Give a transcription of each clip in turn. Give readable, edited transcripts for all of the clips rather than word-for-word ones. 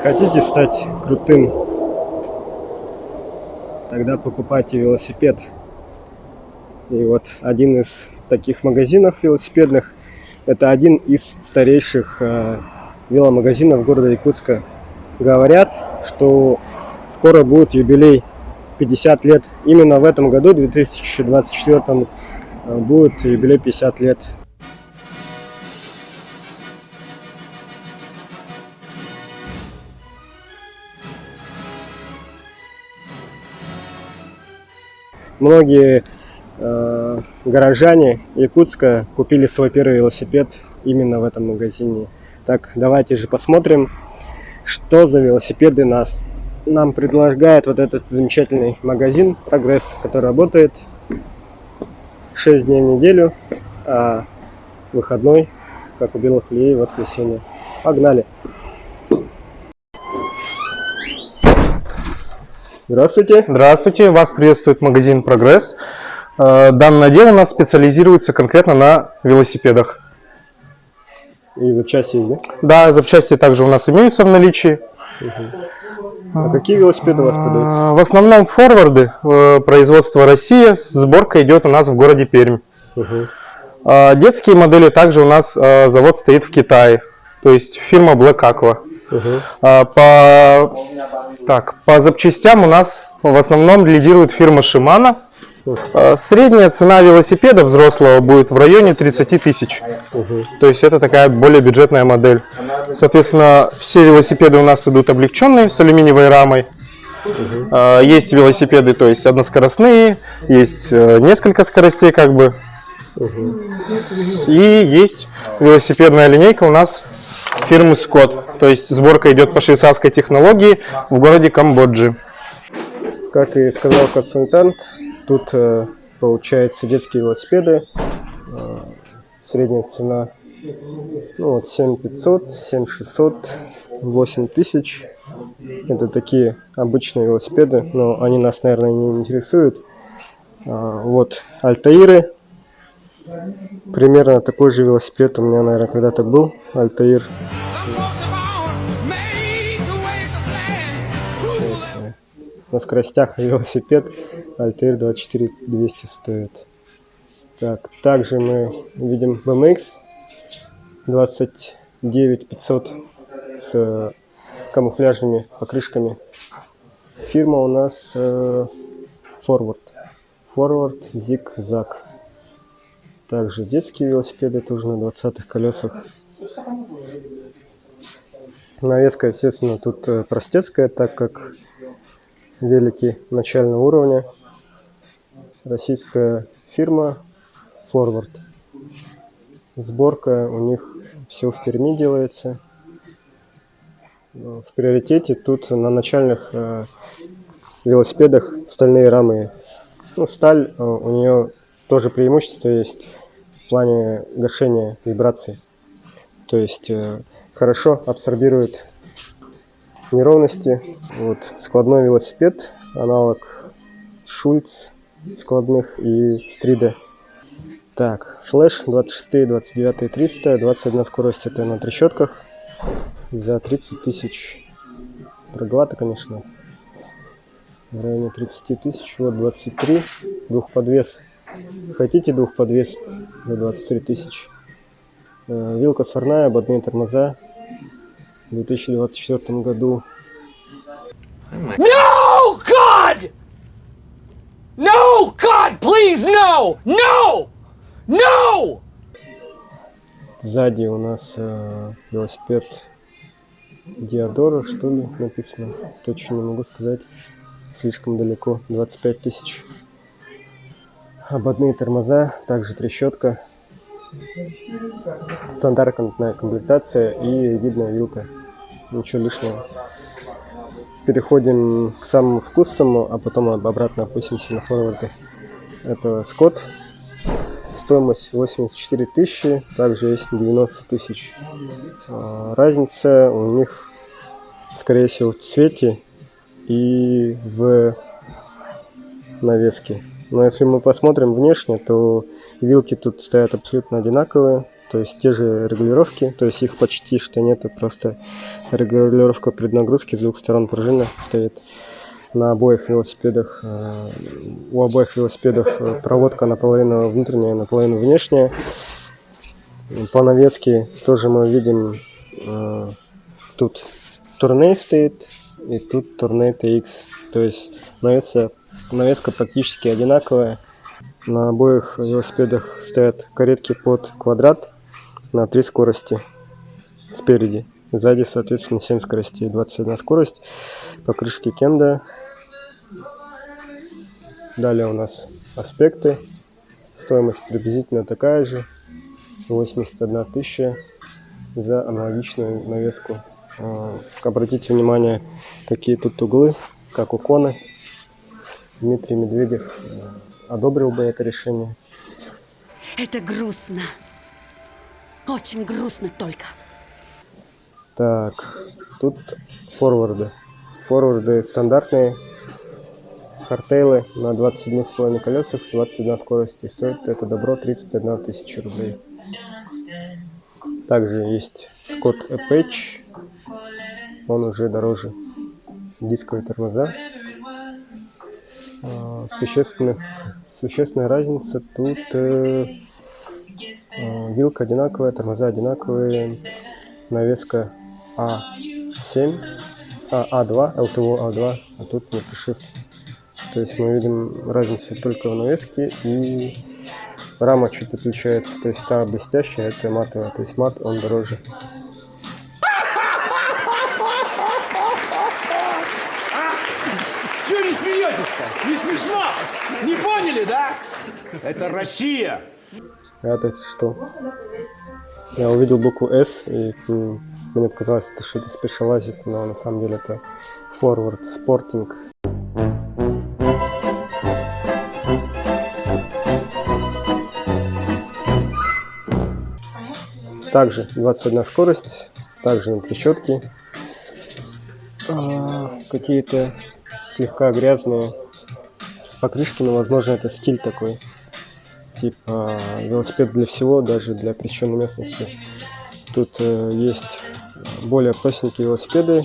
Хотите стать крутым? Тогда покупайте велосипед. И вот один из таких магазинов велосипедных, это один из старейших веломагазинов города Якутска. Говорят, что скоро будет юбилей 50 лет. Именно в этом году, 2024, будет юбилей 50 лет. Многие горожане Якутска купили свой первый велосипед именно в этом магазине. Так, давайте же посмотрим, что за велосипеды нам предлагает вот этот замечательный магазин «Прогресс», который работает 6 дней в неделю, а выходной, как у белых людей, воскресенье. Погнали! Здравствуйте! Здравствуйте! Вас приветствует магазин «Прогресс». Данный отдел у нас специализируется конкретно на велосипедах. И запчасти есть, да? Да, запчасти также у нас имеются в наличии. А какие велосипеды у вас продаются? В основном форварды, производство Россия, сборка идет у нас в городе Пермь. Детские модели также у нас завод стоит в Китае, то есть фирма Black Aqua. По запчастям у нас в основном лидирует фирма Shimano. Средняя цена велосипеда взрослого будет в районе 30 тысяч. То есть это такая более бюджетная модель. Соответственно, все велосипеды у нас идут облегченные с алюминиевой рамой. Есть велосипеды, то есть односкоростные, есть несколько скоростей как бы. И есть велосипедная линейка у нас фирмы Scott. То есть сборка идет по швейцарской технологии в городе Камбоджи. Как и сказал консультант, тут получается детские велосипеды. Средняя цена 7500, 7600, 8000. Это такие обычные велосипеды, но они нас, наверное, не интересуют. Вот Альтаиры. Примерно такой же велосипед у меня, наверное, когда-то был. Альтаир. На скоростях велосипед Альтаир 24200 стоит. Так, также мы видим BMX 29500 с камуфляжными покрышками. Фирма у нас Forward Zig-Zag. Также детские велосипеды тоже на 20-х колесах. Навеска, естественно, тут простецкая, так как велики начального уровня. Российская фирма Forward. Сборка у них все в Перми делается. В приоритете тут на начальных велосипедах стальные рамы. Сталь, у нее тоже преимущество есть в плане гашения вибраций. То есть хорошо абсорбирует неровности. Вот складной велосипед, аналог Шульц складных и Стрида. Так, флэш 26, 29, 300, 21 скорость, это на трещотках за 30 тысяч. Дороговато, конечно, в районе 30 тысяч. Вот 23, двухподвес. Хотите двухподвес за 23 тысячи. Вилка сварная, ободные тормоза в 2024 году. No, God! No, God, please, no! No! No! Сзади у нас велосипед Диодора, что ли, написано. Точно не могу сказать. Слишком далеко. 25 тысяч. Ободные тормоза, также трещотка. Стандартная комплектация и видная вилка. Ничего лишнего. Переходим к самому вкусному, а потом обратно опустимся на форварды. Это Scott. Стоимость 84 тысячи, также есть 90 тысяч. Разница у них, скорее всего, в цвете и в навеске. Но если мы посмотрим внешне, то вилки тут стоят абсолютно одинаковые. то есть те же регулировки, то есть их почти что нету, просто регулировка преднагрузки с двух сторон пружина стоит на обоих велосипедах. У обоих велосипедов проводка наполовину внутренняя, наполовину внешняя. По навеске тоже мы видим, тут Tournai стоит и тут Tournai TX, то есть навеска практически одинаковая. На обоих велосипедах стоят каретки под квадрат на 3 скорости спереди. Сзади, соответственно, 7 скоростей, 21 скорость. Покрышки Kenda. Далее у нас аспекты. Стоимость приблизительно такая же. 81 тысяча за аналогичную навеску. Обратите внимание, какие тут углы, как у Kona. Дмитрий Медведев одобрил бы это решение. Это грустно. Очень грустно только. Так, тут форварды. Форварды стандартные. Хардтейлы на 27,5 колесах, 21 скорость. И стоит это добро 31 тысяча рублей. Также есть Scott Apache. Он уже дороже. Дисковые тормоза. Существенная разница тут. Вилка одинаковая, тормоза одинаковые. Навеска А7, А2, LTO А2, а тут Multishift. То есть мы видим разницу только в навеске, и рама чуть отличается. То есть та блестящая, это матовая. То есть мат, он дороже. Чего не смеетесь-то? Не смешно? Не поняли, да? Это Россия. Это что? Я увидел букву S, и мне показалось, что это Specialized, но на самом деле это Forward Sporting. Также 21 скорость, также на трещотке. Какие-то слегка грязные покрышки, но возможно это стиль такой. Типа велосипед для всего, даже для пресеченной местности. Тут есть более простенькие велосипеды.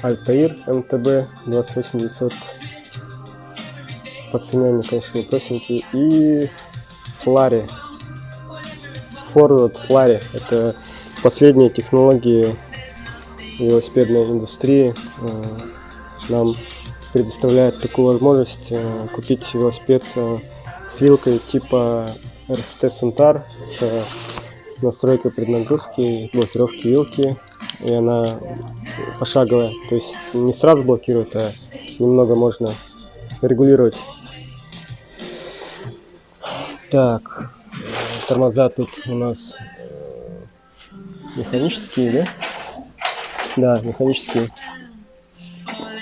Altair MTB 28900. По цене они, конечно, не простенькие. И Flary. Forward Flary. Это последние технологии велосипедной индустрии. Нам предоставляет такую возможность купить велосипед с вилкой типа RST Suntar с настройкой преднагрузки, блокировки вилки, и она пошаговая, то есть не сразу блокирует, а немного можно регулировать. Так, тормоза тут у нас механические, да? Да, механические.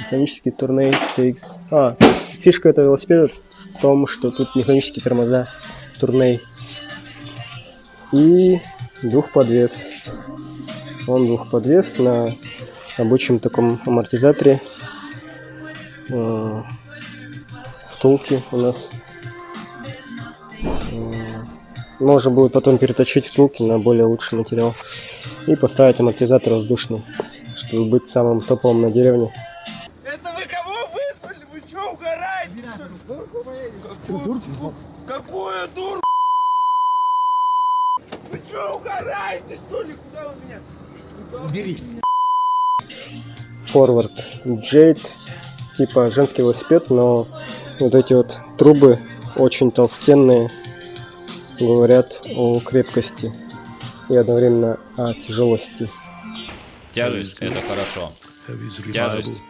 Механический Tournai TX. Фишка этого велосипеда в том, что тут механические тормоза Tournai. И двухподвес. Он двухподвес на рабочем таком амортизаторе. Втулки у нас. Можно будет потом переточить втулки на более лучший материал. И поставить амортизатор воздушный, чтобы быть самым топовым на деревне. Это вы кого вызвали? Вы что, угораете? Какую дурку? Вы что, угораете, что ли? Куда вы меня? Бери. Forward Jade, типа женский велосипед, но вот эти вот трубы очень толстенные, говорят о крепкости и одновременно о тяжелости. Тяжесть – это хорошо. Тяжесть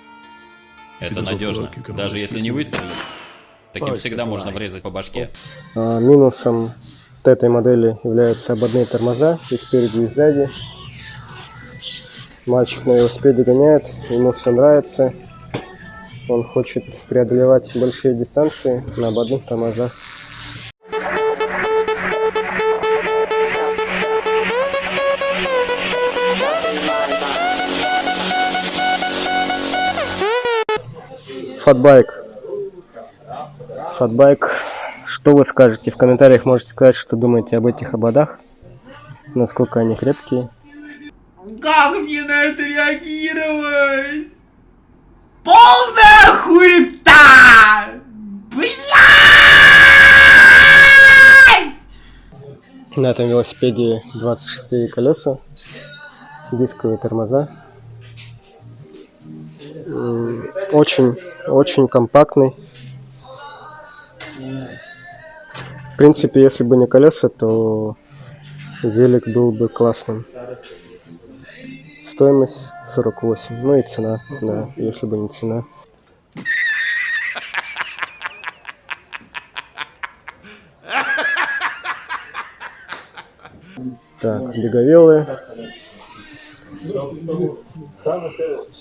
– это надежно. Даже если не выстрелить, таким всегда можно врезать по башке. Минусом этой модели являются ободные тормоза и спереди, и сзади. Мальчик на велосипеде гоняет, ему все нравится. Он хочет преодолевать большие дистанции на ободных тормозах. Фатбайк. Что вы скажете? В комментариях можете сказать, что думаете об этих ободах. Насколько они крепкие. Как мне на это реагировать? Полная хуета! Блядь! На этом велосипеде 26 колеса, дисковые тормоза. Очень компактный. В принципе, если бы не колеса, то велик был бы классным. Стоимость 48. Ну и цена, да, если бы не цена. Так, беговелы.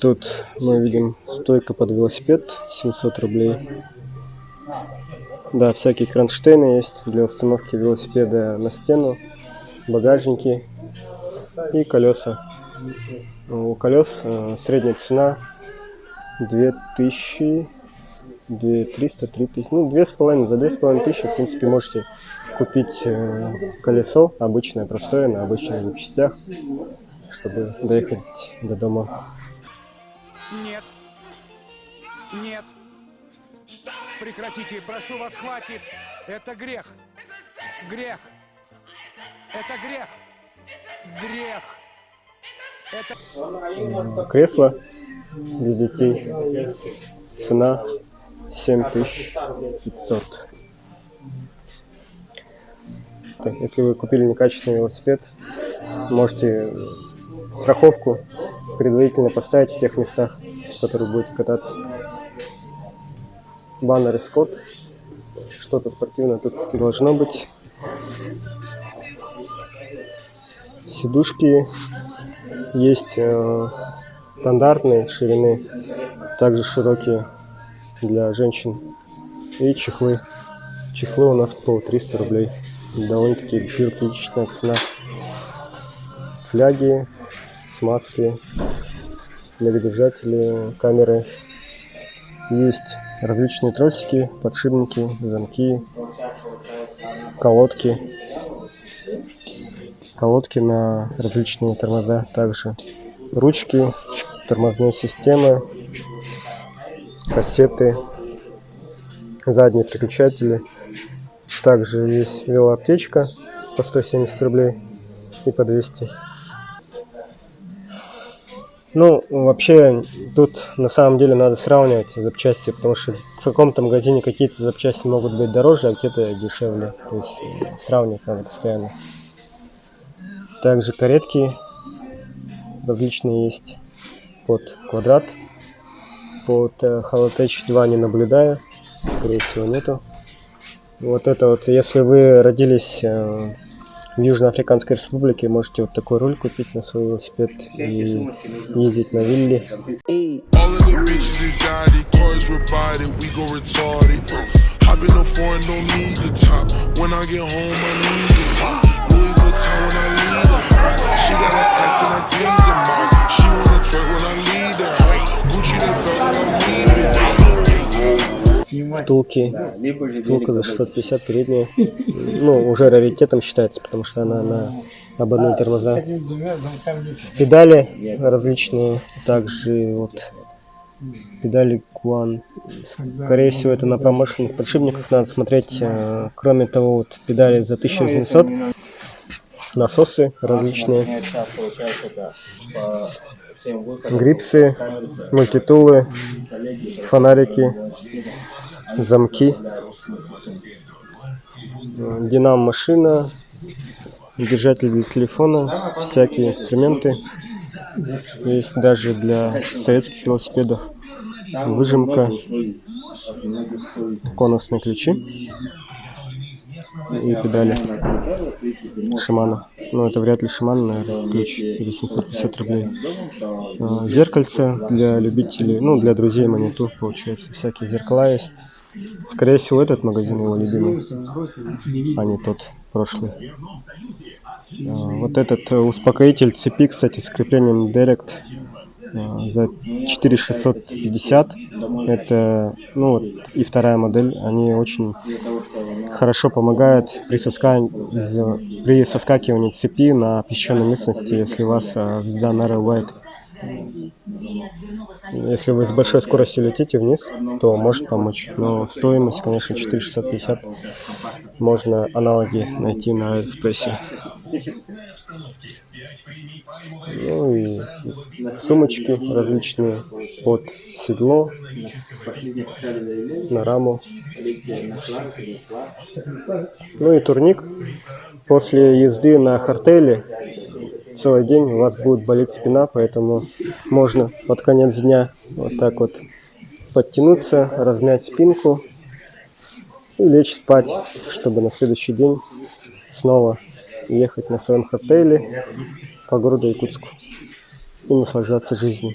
Тут мы видим стойка под велосипед, 700 рублей. Да, всякие кронштейны есть для установки велосипеда на стену, багажники и колеса. У колес средняя цена 2000, 2300, 3000, ну 2,5, за 2500, в принципе, можете купить колесо обычное, простое, на обычных запчастях, чтобы доехать до дома. Нет. Нет. Прекратите, прошу вас, хватит. Это грех. Грех. Это грех. Грех. Это... Кресло для детей. Цена 7500. Так, если вы купили некачественный велосипед, можете страховку предварительно поставить в тех местах, в которых будете кататься. Баннер и скот. Что-то спортивное тут должно быть. Сидушки есть стандартной ширины, также широкие для женщин. И чехлы. Чехлы у нас по 300 рублей. Довольно-таки бюрократичная цена. Фляги, смазки, флягодержатели, камеры. Есть различные тросики, подшипники, замки, колодки. Колодки на различные тормоза также. Ручки, тормозные системы, кассеты, задние переключатели. Также есть велоаптечка по 170 рублей и по 200. Ну, вообще, тут на самом деле надо сравнивать запчасти, потому что в каком-то магазине какие-то запчасти могут быть дороже, а где-то дешевле. То есть сравнивать надо постоянно. Также каретки различные есть под квадрат. Под Halotech 2 не наблюдаю, скорее всего нету. Вот это вот, если вы родились в Южноафриканской республике, можете вот такой руль купить на свой велосипед и ездить на вилле. Втулки. Втулка за 650 передняя. Ну, уже раритетом считается, потому что она на ободные тормоза. Педали различные. Также вот педали Guan. Скорее всего, это на промышленных подшипниках надо смотреть. Кроме того, вот педали за 1700. Насосы различные. Грипсы, мультитулы, фонарики, замки, динамо-машина, держатель для телефона, всякие инструменты. Есть даже для советских велосипедов выжимка, конусные ключи и педали Shimano. Но это вряд ли Shimano, наверное, ключ за 750 рублей. Зеркальце для любителей, ну, для друзей Маниту, получается. Всякие зеркала есть. Скорее всего, этот магазин его любимый, а не тот прошлый. Вот этот успокоитель цепи, кстати, с креплением Direct. за 4650. Это, ну, вот, и вторая модель. Они очень хорошо помогают при соскакивании цепи на песчаной местности, если у вас замеры бывает. Если вы с большой скоростью летите вниз, то может помочь. Но стоимость, конечно, 4650. Можно аналоги найти на Алиэкспрессе. Ну и сумочки различные под седло, на раму. Ну и турник. После езды на хартеле целый день у вас будет болеть спина, поэтому можно под конец дня вот так вот подтянуться, размять спинку и лечь спать, чтобы на следующий день снова ехать на своем хартеле по городу Якутску и наслаждаться жизнью.